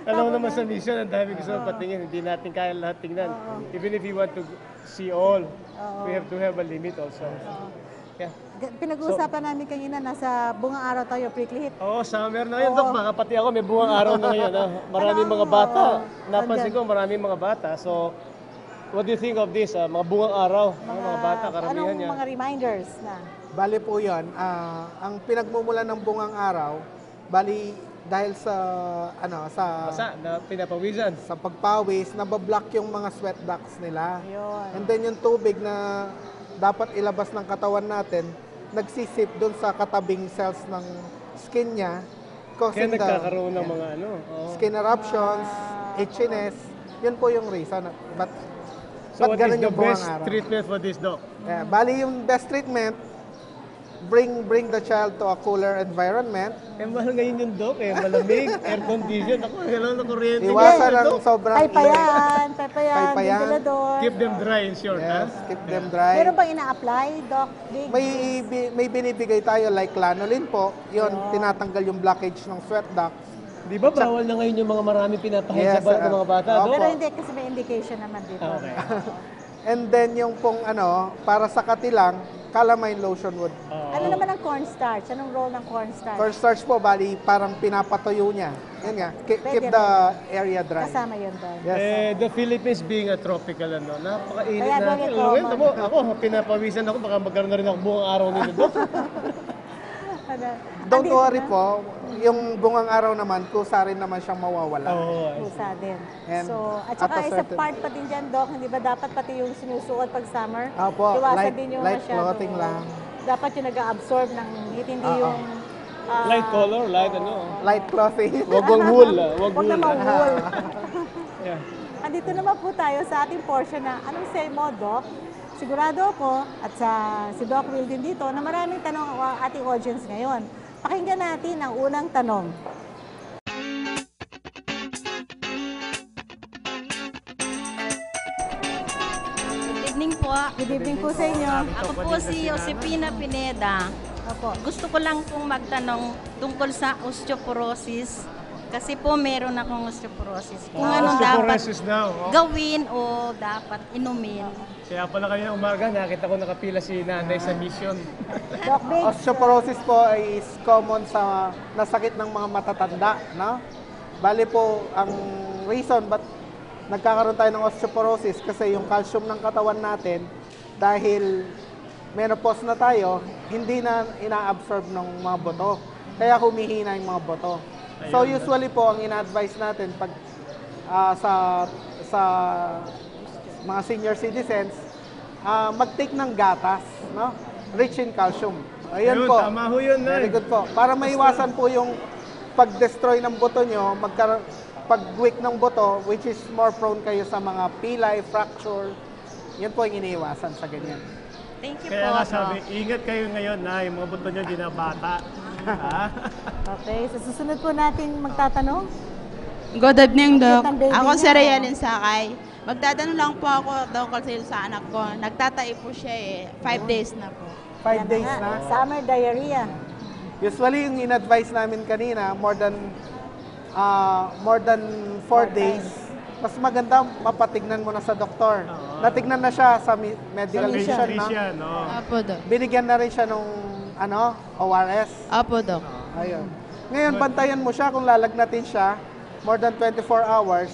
Alam mo naman sa mission, ang dami gusto patingin. Hindi natin kaya lahat tingnan. Even if you want to see all, we have to have a limit also. Yeah. Pinag-uusapan namin kanina, nasa bungang araw tayo, prickly heat. Oo, summer na ngayon, Dok. Oo. Baka pati ako may buwang araw na ngayon. Ah. Maraming Ano, mga bata. oo, Napansin andyan. ko, maraming mga bata. So, what do you think of this? Mga buwang araw. Mga bata, karamihan anong niya. mga reminders na? Bali po yun, ang pinagmumulan ng bungang araw, bali dahil sa, Basa, na pinapawisan. sa pagpawis, nabablock yung mga sweat ducts nila. Ayun. And then yung tubig na dapat ilabas ng katawan natin, nagsisip dun sa katabing cells ng skin niya, Kaya causing nagkakaroon ng mga ano. Oo. skin eruptions, itchiness. Yun po yung reason. But So, what is ganun the yung bungang best araw? treatment for this, Doc? Bali yung best treatment, bring the child to a cooler environment. Eh, mahal ngayon yung Doc. Eh, malamig, air condition. Ako, hello na kuryente. Iwasan ngayon, ang Doc. sobrang Paypayan, Paypayan. ventilador. Keep them dry in short, ha? Yes, keep them dry. Meron bang ina-apply, Doc? Big? May binibigay tayo like lanolin po. Yun, tinatanggal yung blockage ng sweat duct. Di ba bawal na ngayon yung mga maraming pinapahid Yes, sa ng mga bata, opo. Doc? Pero hindi, kasi may indication naman dito. Okay. And then yung pong para sa katilang, calamine lotion would. Ano naman ang cornstarch? Anong role ng cornstarch? Cornstarch po, bali parang pinapatuyo niya. Yun nga, keep Pwede the area dry. Kasama yun doon. Yes. Eh, the Philippines being a tropical, napakainit Kaya natin. very Ngayon, common. ako, pinapawisan ako, baka magkaroon na rin ako buong araw nito, Doc. Ano? Don't Andito worry na? po, yung bungang araw naman, kusa rin naman siyang mawawala. Oo. Pusa din. And So, at at saka a isa certain- part pa din dyan, Doc, hindi ba dapat pati yung sinusuot pag summer? Opo, Iwasan light- din yung light masyado. clothing lang. Dapat yung nag-absorb ng heat, hindi Oo. yung... Light color, light Light clothing. Wag wool, wag Huwag wool. naman wool. Yeah. Andito naman po tayo sa ating portion na anong say mo, Doc? Sigurado ako, at si Doc Will din dito, na maraming tanong ang ating audience ngayon. Pakinggan natin ang unang tanong. Good evening po. Good evening po sa inyo. Ako po si Josepina Pineda. Opo. Gusto ko lang pong magtanong tungkol sa osteoporosis. Kasi po meron akong osteoporosis. Kung anong dapat Osteoporosis now. Oh. gawin o dapat inumin. Kaya pala kanina umaga, nakita ko nakapila si nanay sa mission. Doc Biggs. Osteoporosis po is common sa nasakit ng mga matatanda, no? Bali po, ang reason ba't nagkakaroon tayo ng osteoporosis kasi yung calcium ng katawan natin, dahil menopause na tayo, hindi na ina-absorb ng mga buto. Kaya humihina yung mga buto. So usually po, ang ina-advise natin pag sa mga senior citizens, mag-take ng gatas, no? Rich in calcium. Ayun Ayun, po. tama ho yun, Nay. Very good po. Para maiwasan po yung pag-destroy ng buto nyo, pag-weak ng buto, which is more prone kayo sa mga pilay, fracture. Yan po yung iniiwasan sa ganyan. Thank you Kaya po. nga sabi, ingat kayo ngayon na yung mga buto nyo di na bata. Ha? Okay, sa susunod po natin magtatanong. Good evening, Doc. Ang baby Ako si niya. Rayalyn Sakay. Magtatanong lang po ako tungkol sa anak ko. Nagtatai po siya 5 days na po. 5 days Yan na. Summer diarrhea. Usually, yung in-advise namin kanina, more than 4 days, mas maganda mapatignan mo na sa doktor. Natignan na siya sa medical mission, no? Pediatrician, no? Apo, Doc. Binigyan na rin siya nung ORS. Apo, Doc. Ayun. Ngayon, bantayan mo siya kung lalagnatin siya more than 24 hours,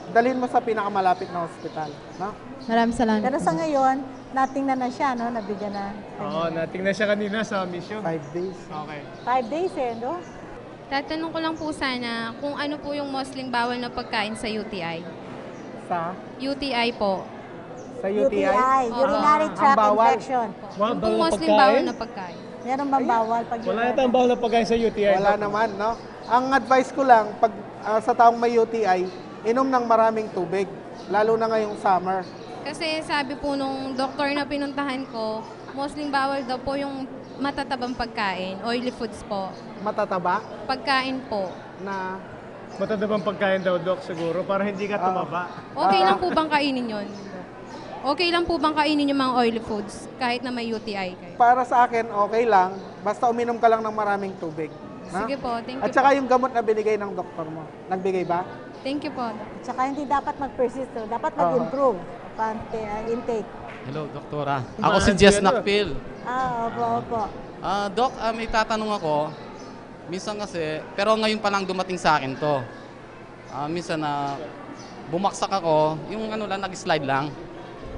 dalhin mo sa pinakamalapit na hospital. No? Maraming salamat. Pero sa ngayon, natingnan na siya, no? Nabigyan na. Oo, natingnan siya kanina sa mission. 5 days. Okay. 5 days no? Tatanong ko lang po sana kung ano po yung Muslim bawal na pagkain sa UTI. Sa UTI po. UTI. urinary Ang tract bawal. infection. Wow, Yung pong bawal Muslim pagkain? bawal na pagkain. Meron bang bawal pag Wala yata ang bawal na pagkain sa UTI. Wala Doc. naman, no? Ang advice ko lang, pag sa taong may UTI, inom ng maraming tubig, lalo na ngayong summer. Kasi sabi po nung doktor na pinuntahan ko, Muslim bawal daw po yung matatabang pagkain, oily foods po. Matataba Pagkain po. na Matadabang pagkain daw, Doc, siguro, para hindi ka tumaba. Okay lang po bang kainin yun? Okay lang po bang kainin yung mga oily foods kahit na may UTI kayo? para sa akin, okay lang, basta uminom ka lang ng maraming tubig. No? Sige po, thank At you saka po. yung gamot na binigay ng doktor mo. Nagbigay ba? Thank you po. Doc. Tsaka hindi dapat mag-persist, dapat mag-improve intake. Hello, Doktora. Ako Ako si si Jess ano? Nakpil. Opo. Doc, may tatanong ako. Minsan kasi, pero ngayon pa lang dumating sa akin to. Minsan na bumaksak ako, yung ano lang, nag-slide lang.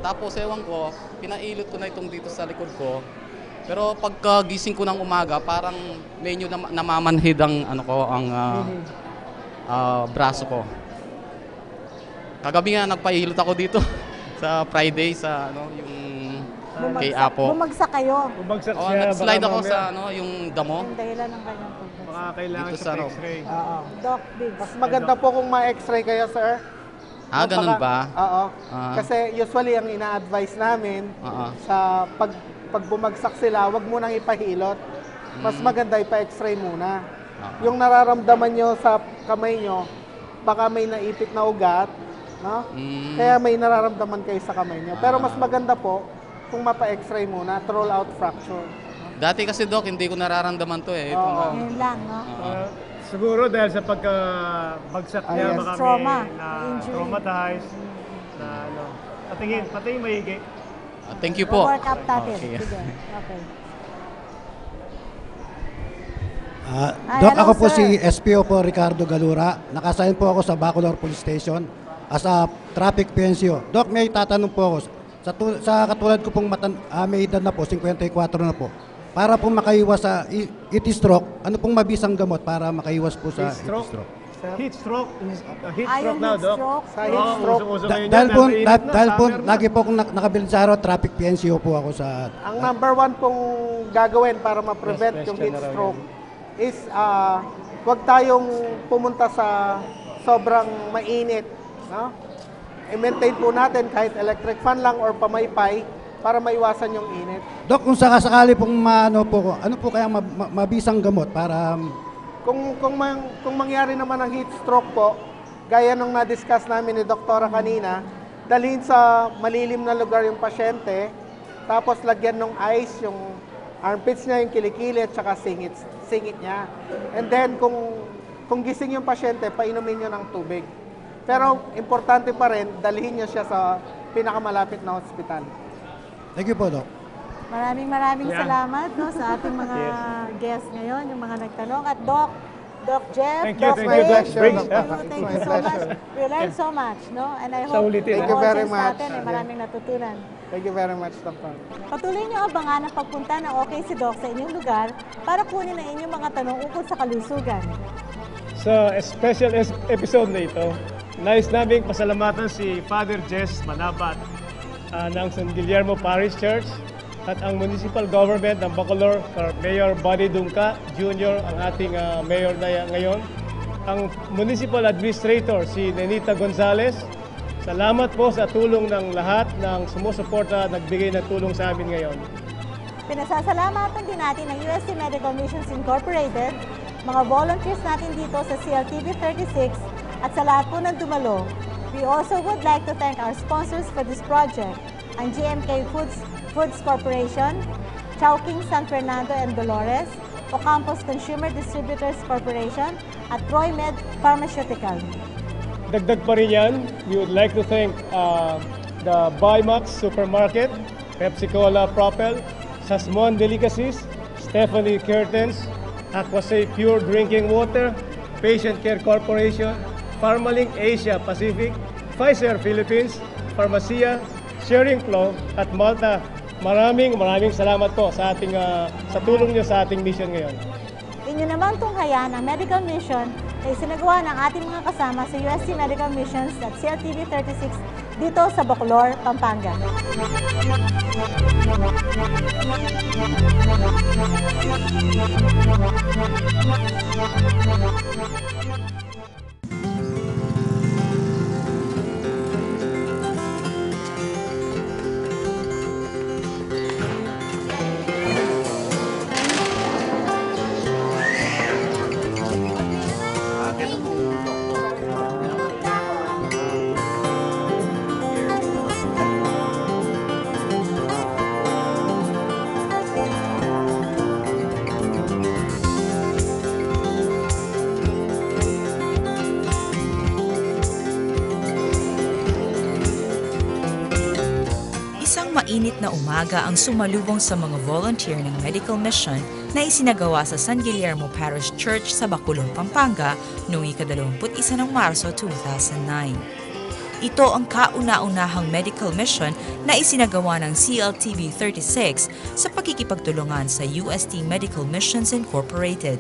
Tapos ewan ko, pinailot ko na itong dito sa likod ko. Pero pagkagising ko ng umaga, parang medyo namamanhid ang ano ko, ang braso ko. Kagabi nga nagpailot ako dito sa Friday sa ano yung kay Apo. Bumagsak kayo. Bumagsak Oh, siya. nag-slide baka ako mamaya sa ano yung damo. Yung dahilan ng kanyang pagbasak. Baka kailangan Dito sa sa ano. x-ray. Oo. Doc Biggs. Mas maganda po kung ma-x-ray kayo, sir. Ganun ba? Oo. Ah. Kasi usually ang ina-advise namin sa pag bumagsak sila, wag mo nang ipahilot. Mas maganda ipa-x-ray muna. Yung nararamdaman nyo sa kamay nyo, baka may naipit na ugat, no? Kaya may nararamdaman kayo sa kamay nyo. Pero mas maganda po kung mapa-x-ray muna, roll out fracture. Dati kasi Doc, hindi ko nararamdaman to eh. Ngayon lang, no? Siguro dahil sa pagkabagsak niya, yes. baka Trauma, may injury. traumatized na ano. Patingin maigi. Thank you po. Work up natin. Okay. Sige. Okay. Doc, hello, ako po sir. si SPO po Ricardo Galura. Nakasign po ako sa Bacolor Police Station as a traffic PNCO. Doc, may tatanong po ako. Sa katulad ko pong may edad na po, 54 na po. Para po makaiwas sa heat stroke, ano pong mabisang gamot para makaiwas po sa heat stroke? Heat stroke? Heat Yung stroke now, heat Doc? stroke. Sa heat stroke, Uso ngayon Dahil yan, po, mainit na, dahil po, summer na. lagi po akong nakabilin sa araw, traffic PNCO po ako sa... ang number one pong gagawin para ma-prevent Yes, yung question heat na raw stroke is wag tayong pumunta sa sobrang mainit. No? I-maintain po natin kahit electric fan lang or pamaypay para maiwasan yung init. Doc, kung sakasakali pong ano po kaya mabisang gamot para... Kung mangyari naman ang heat stroke po, gaya nung na-discuss namin ni Doktora kanina, dalhin sa malilim na lugar yung pasyente, tapos lagyan ng ice yung armpits niya, yung kilikili at saka singit niya. And then kung gising yung pasyente, painumin niyo ng tubig. Pero importante pa rin, dalhin niyo siya sa pinakamalapit na hospital. Thank you po, Doc. Maraming Yeah. salamat no, sa ating mga guests ngayon, yung mga nagtanong. At Doc Jeff, Thank you, Doc thank you, Ray, Doc. thank you so much. We learned so much, no? And I Sa hope ulitin, Thank you very audience much. natin maraming natutunan. Thank you very much, Dr. Patuloy niyo abangan ang pagpunta ng OK si Doc sa inyong lugar para kunin ang inyong mga tanong ukol sa kalusugan. Sa special episode na ito, nais naming pasalamatan si Father Jess Manabat ng San Guillermo Parish Church at ang municipal government ng Bacolor, Mayor Buddy Dungka Jr. ang ating mayor na ngayon, ang municipal administrator si Nenita Gonzales. Salamat po sa tulong ng lahat ng sumusuporta at nagbigay ng tulong sa amin ngayon. Pinasasalamatan din natin ang UST Medical Missions Incorporated, mga volunteers natin dito sa CLTV 36 at sa lahat po ng dumalo. We also would like to thank our sponsors for this project, ang GMK Foods Corporation, Chowking San Fernando and Dolores, Ocampos Consumer Distributors Corporation, at Troy Med Pharmaceutical. Dagdag pa rin yan, we would like to thank the Bimax Supermarket, Pepsi Cola Propel, Sasmon Delicacies, Stephanie Curtains, Aquasafe Pure Drinking Water, Patient Care Corporation, Pharmalink Asia Pacific, Pfizer Philippines, Pharmacia, Sharing Flow, at Malta. Maraming salamat po sa ating sa tulong niyo sa ating mission ngayon. Inyo naman tunghayan ang medical mission na isinagawa ng ating mga kasama sa UST Medical Missions at CLTV 36 dito sa Bacolor, Pampanga. na umaga ang sumalubong sa mga volunteer ng medical mission na isinagawa sa San Guillermo Parish Church sa Bacolod, Pampanga noong ika-21 ng Marso 2009. Ito ang kauna-unahang medical mission na isinagawa ng CLTV 36 sa pakikipagtulungan sa UST Medical Missions Incorporated.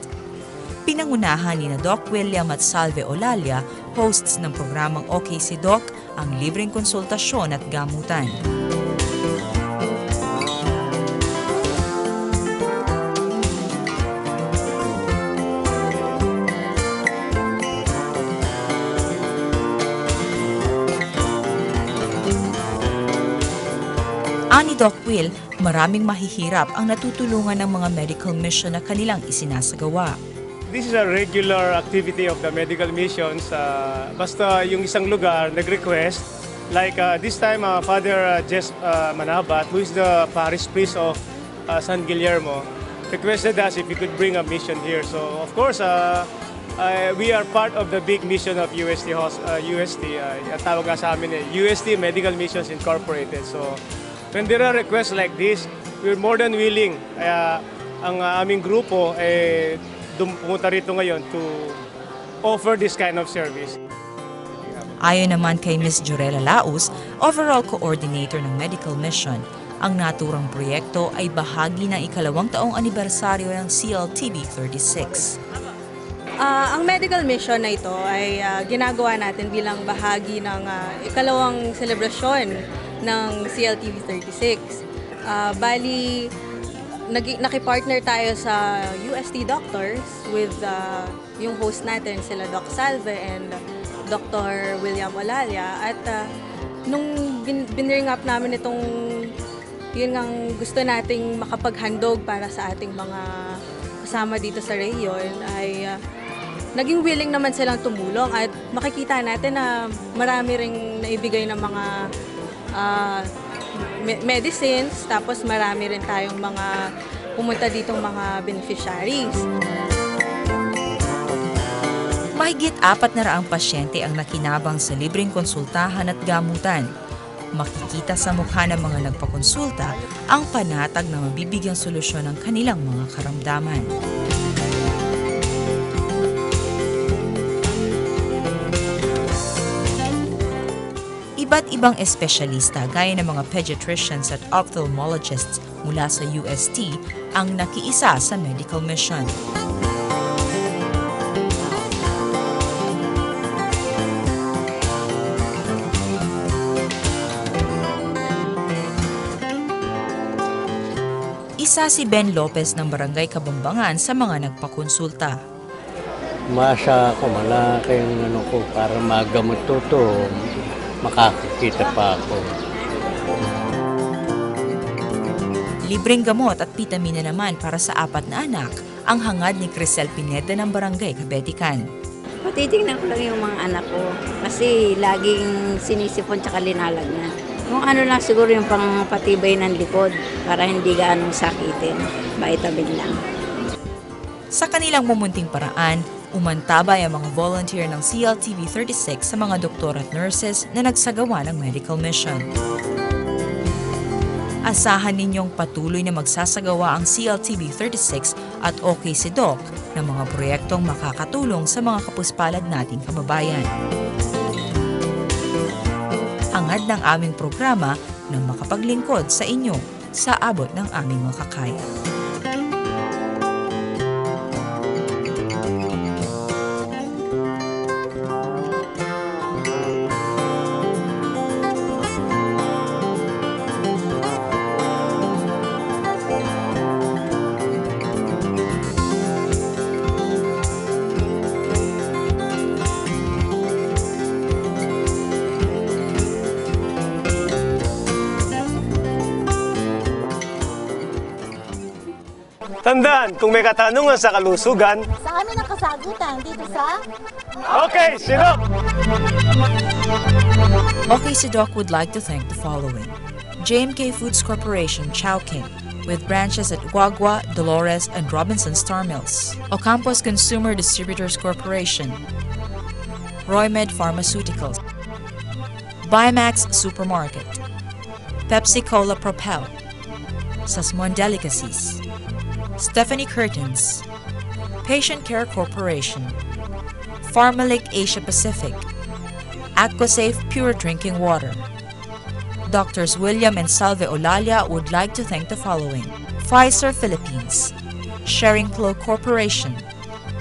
Pinangunahan ni Doc William at Salve Olalia, hosts ng programang OK si Doc, ang libreng konsultasyon at gamutan. Ani Doc Will, maraming mahihirap ang natutulungan ng mga medical mission na kanilang isinasagawa. This is a regular activity of the medical missions. Basta yung isang lugar nag-request, like this time Father Jess Manabat, who is the parish priest of San Guillermo, requested us if we could bring a mission here. So of course, we are part of the big mission of UST. Tawag nga sa amin UST Medical Missions Incorporated. So when there are requests like this, we're more than willing. Ang aming grupo pumunta rito ngayon to offer this kind of service. Ayon naman kay Ms. Jurela Laus, overall coordinator ng medical mission, ang naturang proyekto ay bahagi ng ikalawang taong anibersaryo ng CLTV 36. Ang medical mission na ito ay ginagawa natin bilang bahagi ng ikalawang selebrasyon ng CLTV 36. Bali, nakipartner tayo sa UST doctors with yung host natin, sila Doc Salve and Dr. William Olalia. At nung binring up namin itong, yun ang gusto nating makapaghandog para sa ating mga kasama dito sa Rayon, ay naging willing naman silang tumulong at makikita natin na marami ring naibigay ng mga medicines, tapos marami rin tayong mga pumunta ditong mga beneficiaries. Mahigit 400 pasyente ang nakinabang sa libreng konsultahan at gamutan. Makikita sa mukha ng mga nagpakonsulta ang panatag na mabibigyang solusyon ng kanilang mga karamdaman. Iba't ibang espesyalista gaya ng mga pediatricians at ophthalmologists mula sa UST ang nakiisa sa medical mission. Isa si Ben Lopez ng Barangay Kabambangan sa mga nagpakonsulta. Masa ako, malaki yung para magamot to, makakakita pa ako. Libreng gamot at vitamina naman para sa 4 na anak ang hangad ni Crisel Pineda ng Barangay Kabetikan. Patitingnan ko lang yung mga anak ko kasi laging sinisipon tsaka linalagnan. Kung ano lang siguro yung pangpatibay ng likod para hindi gaanong sakitin, vitamin lang. Sa kanilang mumunting paraan, umantabay ang mga volunteer ng CLTV 36 sa mga doktor at nurses na nagsagawa ng medical mission. Asahan ninyong patuloy na magsasagawa ang CLTV 36 at OK si Doc ng mga proyektong makakatulong sa mga kapuspalad nating kababayan. Angad ng aming programa na makapaglingkod sa inyo sa abot ng aming makakaya. Tandaan, kung may katanungan sa kalusugan, Sa amin ang kasagutan dito sa Okay si Doc! OK si Doc would like to thank the following: JMK Foods Corporation, Chowking, with branches at Guagua, Dolores, and Robinson Star Mills. Ocampos Consumer Distributors Corporation, Roymed Pharmaceuticals, Bimax Supermarket, Pepsi Cola Propel, Sasmuan Delicacies, Stephanie Curtains, Patient Care Corporation, Pharmalic Asia Pacific, Aquasafe Pure Drinking Water. Doctors William and Salve Olalia would like to thank the following: Pfizer Philippines, Sharing Flow Corporation,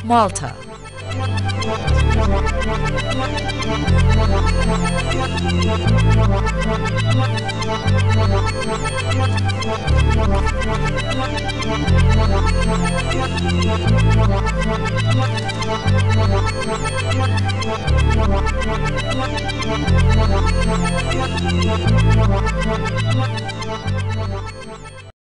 Malta.